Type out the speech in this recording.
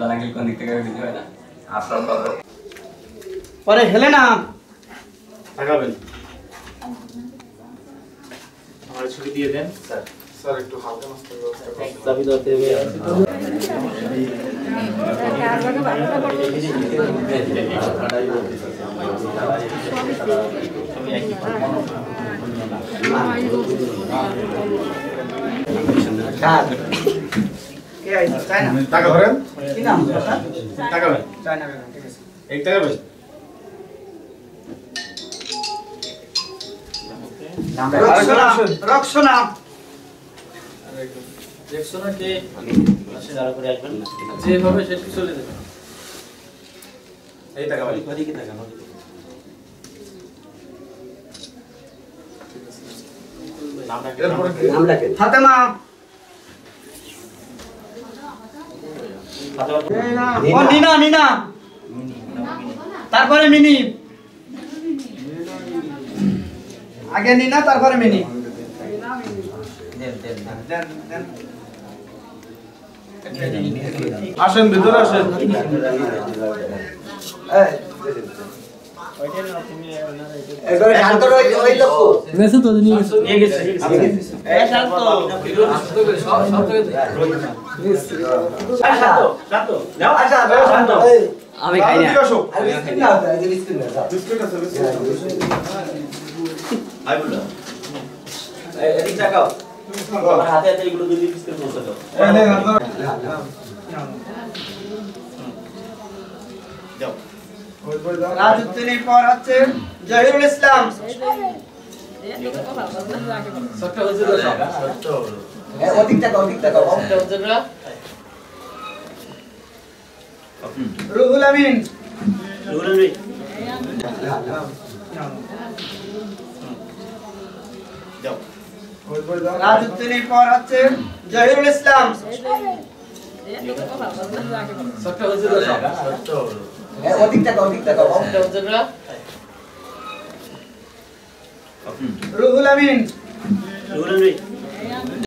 Uncle কোন দিক থেকে দিতে হয় না আপনার কথা পরে হেলে না তাকাবেন আমার ছবি দিয়ে দেন স্যার স্যার একটু হালকা নাস্তার ব্যবস্থা করুন চাবি দাও কে আইছে চাই না টাকা ধরেন কি নাম তাকাবেন চাই না ঠিক আছে এক তাকাবেন রক্ষণা দেখছনা কে আসে দাঁড়া করে আসবেন না যেভাবে সে চলে যাবে এই তাকাবেন ওদিকে তাকাবেন এরপরে কি ফাতেমা ও নিনা নিনা তারপরে মিনি আগে নিনা তারপরে মিনি আসেন ভিতরে আসেন এবারে শান্ত ওই লোক গেছে তো নিয়ে গেছে নিয়ে গেছে এই শান্ত শান্ত নাও আচ্ছা শান্ত আমি খাই না এদিকে আসো। বিস্কুট নাও বিস্কুট নাও বিস্কুট আছে বিস্কুট আছে। আই বলো এদিক তাকাও আমার হাতে হাতে এগুলো দুই পিস করে বসে দাও এই নেন, আপনারা- যাও ওই দাও। রাজউদ্দিনের পর হচ্ছে জহিরুল ইসলাম সবটা হচ্ছে তো সবটা ওদিক তাকাও সবটা হচ্ছে না রুহুল আমিন রুল রে যাও ওই দাও। রাজউদ্দিনের পর হচ্ছে জহিরুল ইসলাম সবটা হচ্ছে তো সবটা ওদিক তাকাও সবটা হচ্ছে না রুহুল আমিন রুল রে